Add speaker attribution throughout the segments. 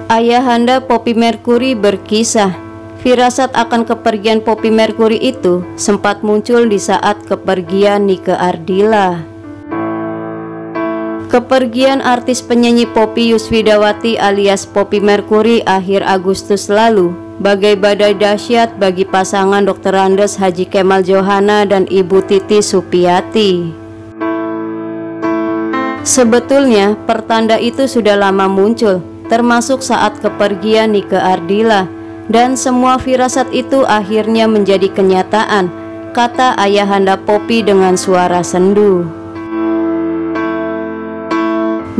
Speaker 1: Ayahanda Poppy Mercury berkisah, firasat akan kepergian Poppy Mercury itu sempat muncul di saat kepergian Nike Ardila. Kepergian artis penyanyi Poppy Yuswidawati alias Poppy Mercury akhir Agustus lalu bagai badai dahsyat bagi pasangan Dr. Andes Haji Kemal Johana dan Ibu Titi Supiati. Sebetulnya pertanda itu sudah lama muncul, termasuk saat kepergian Nike Ardila, dan semua firasat itu akhirnya menjadi kenyataan, kata ayahanda Poppy dengan suara sendu.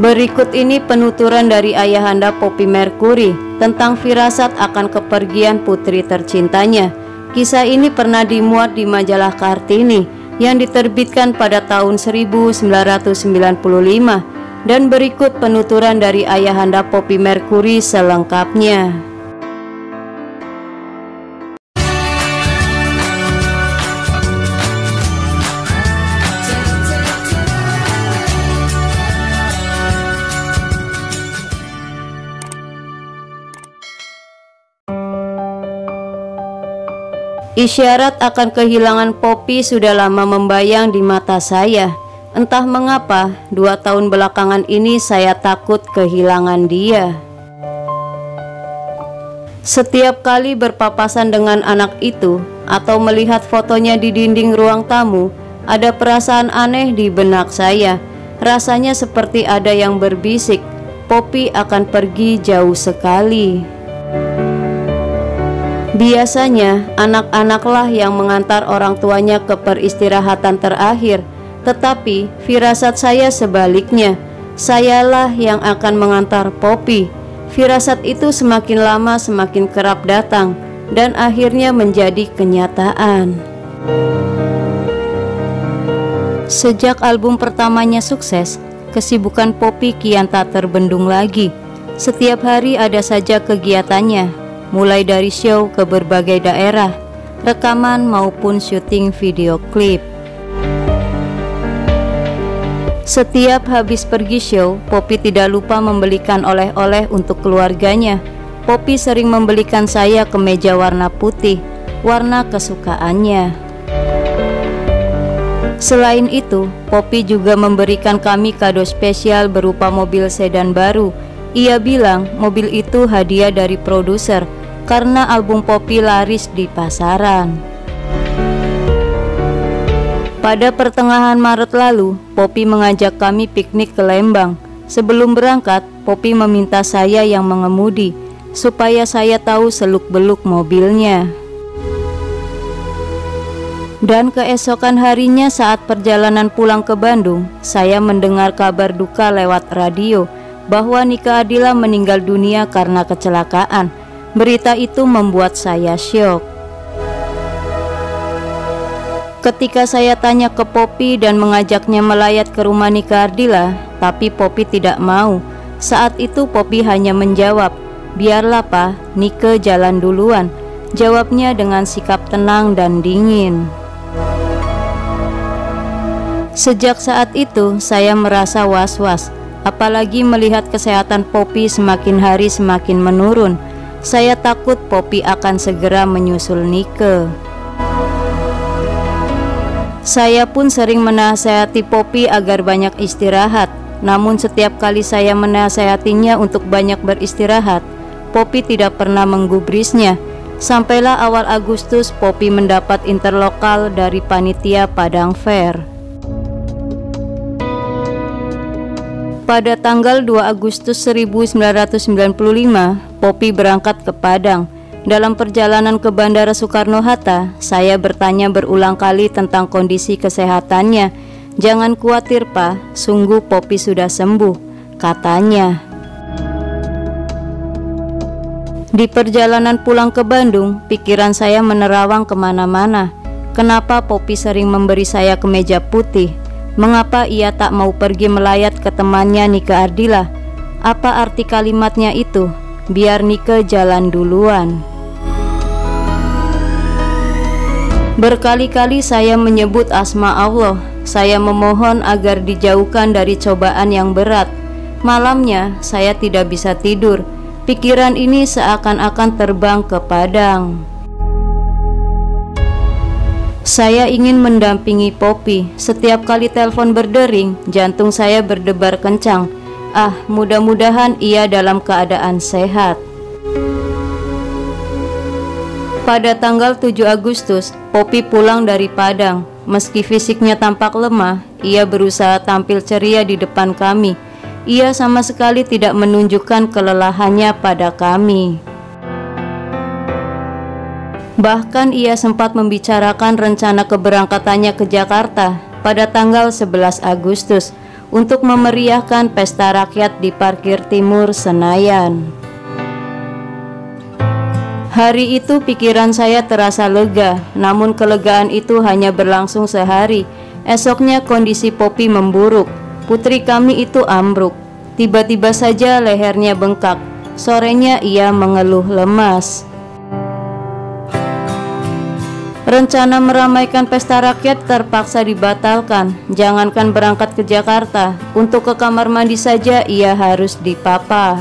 Speaker 1: Berikut ini penuturan dari ayahanda Poppy Mercury tentang firasat akan kepergian putri tercintanya. Kisah ini pernah dimuat di majalah Kartini yang diterbitkan pada tahun 1995, dan berikut penuturan dari ayahanda Poppy Mercury selengkapnya. Isyarat akan kehilangan Poppy sudah lama membayang di mata saya. Entah mengapa, 2 tahun belakangan ini saya takut kehilangan dia. Setiap kali berpapasan dengan anak itu atau melihat fotonya di dinding ruang tamu, ada perasaan aneh di benak saya. Rasanya seperti ada yang berbisik, Poppy akan pergi jauh sekali. Biasanya anak-anaklah yang mengantar orang tuanya ke peristirahatan terakhir, tetapi firasat saya sebaliknya. Sayalah yang akan mengantar Poppy. Firasat itu semakin lama semakin kerap datang dan akhirnya menjadi kenyataan. Sejak album pertamanya sukses, kesibukan Poppy kian tak terbendung lagi. Setiap hari ada saja kegiatannya, mulai dari show ke berbagai daerah, rekaman maupun syuting video klip. Setiap habis pergi show, Poppy tidak lupa membelikan oleh-oleh untuk keluarganya. Poppy sering membelikan saya kemeja warna putih, warna kesukaannya. Selain itu, Poppy juga memberikan kami kado spesial berupa mobil sedan baru. Ia bilang mobil itu hadiah dari produser karena album Poppy laris di pasaran. Pada pertengahan Maret lalu, Poppy mengajak kami piknik ke Lembang. Sebelum berangkat, Poppy meminta saya yang mengemudi supaya saya tahu seluk-beluk mobilnya. Dan keesokan harinya saat perjalanan pulang ke Bandung, saya mendengar kabar duka lewat radio bahwa Nike Ardila meninggal dunia karena kecelakaan. Berita itu membuat saya syok. Ketika saya tanya ke Poppy dan mengajaknya melayat ke rumah Nike Ardila, tapi Poppy tidak mau. Saat itu Poppy hanya menjawab, "Biarlah Pak, Nike jalan duluan," jawabnya dengan sikap tenang dan dingin. Sejak saat itu saya merasa was-was, apalagi melihat kesehatan Poppy semakin hari semakin menurun. Saya takut Poppy akan segera menyusul Nike. Saya pun sering menasehati Poppy agar banyak istirahat. Namun setiap kali saya menasehatinya untuk banyak beristirahat, Poppy tidak pernah menggubrisnya. Sampailah awal Agustus Poppy mendapat interlokal dari panitia Padang Fair. Pada tanggal 2 Agustus 1995, Poppy berangkat ke Padang. Dalam perjalanan ke Bandara Soekarno-Hatta, saya bertanya berulang kali tentang kondisi kesehatannya. "Jangan khawatir Pak, sungguh Poppy sudah sembuh," katanya. Di perjalanan pulang ke Bandung, pikiran saya menerawang kemana-mana. Kenapa Poppy sering memberi saya kemeja putih? Mengapa ia tak mau pergi melayat ke temannya Nike Ardila? Apa arti kalimatnya itu? "Biar Nike jalan duluan." Berkali-kali saya menyebut asma Allah. Saya memohon agar dijauhkan dari cobaan yang berat. Malamnya saya tidak bisa tidur. Pikiran ini seakan-akan terbang ke Padang. Saya ingin mendampingi Poppy. Setiap kali telepon berdering, jantung saya berdebar kencang. Mudah-mudahan ia dalam keadaan sehat. Pada tanggal 7 Agustus, Poppy pulang dari Padang. Meski fisiknya tampak lemah, ia berusaha tampil ceria di depan kami. Ia sama sekali tidak menunjukkan kelelahannya pada kami. Bahkan ia sempat membicarakan rencana keberangkatannya ke Jakarta pada tanggal 11 Agustus untuk memeriahkan pesta rakyat di Parkir Timur Senayan. Hari itu pikiran saya terasa lega, namun kelegaan itu hanya berlangsung sehari. Esoknya kondisi Poppy memburuk. Putri kami itu ambruk. Tiba-tiba saja lehernya bengkak. Sorenya ia mengeluh lemas. Rencana meramaikan pesta rakyat terpaksa dibatalkan. Jangankan berangkat ke Jakarta, untuk ke kamar mandi saja ia harus dipapa.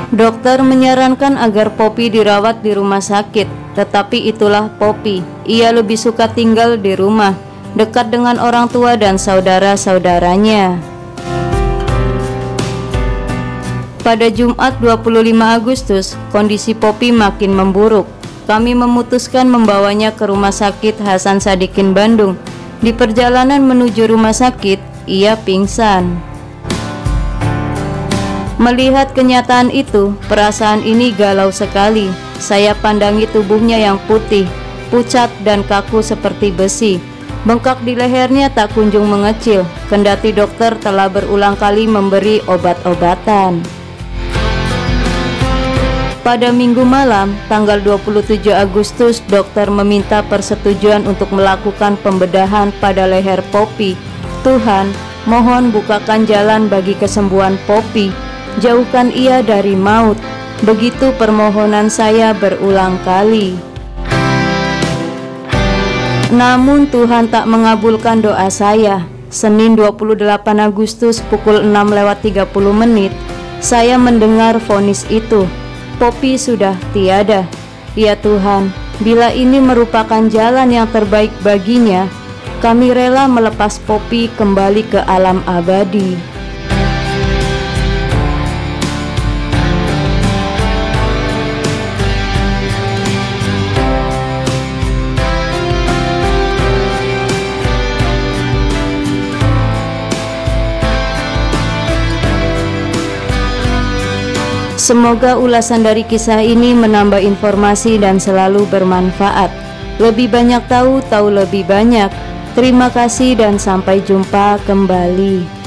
Speaker 1: Dokter menyarankan agar Poppy dirawat di rumah sakit, tetapi itulah Poppy. Ia lebih suka tinggal di rumah, dekat dengan orang tua dan saudara-saudaranya. Pada Jumat 25 Agustus, kondisi Poppy makin memburuk. Kami memutuskan membawanya ke Rumah Sakit Hasan Sadikin Bandung. Di perjalanan menuju rumah sakit, ia pingsan. Melihat kenyataan itu, perasaan ini galau sekali. Saya pandangi tubuhnya yang putih, pucat dan kaku seperti besi. Bengkak di lehernya tak kunjung mengecil, kendati dokter telah berulang kali memberi obat-obatan. Pada minggu malam, tanggal 27 Agustus, dokter meminta persetujuan untuk melakukan pembedahan pada leher Poppy. Tuhan, mohon bukakan jalan bagi kesembuhan Poppy. Jauhkan ia dari maut. Begitu permohonan saya berulang kali. Namun Tuhan tak mengabulkan doa saya. Senin 28 Agustus pukul 6:30, saya mendengar vonis itu. Poppy sudah tiada. Ya Tuhan, bila ini merupakan jalan yang terbaik baginya, kami rela melepas Poppy kembali ke alam abadi. Semoga ulasan dari kisah ini menambah informasi dan selalu bermanfaat. Lebih banyak tahu lebih banyak. Terima kasih dan sampai jumpa kembali.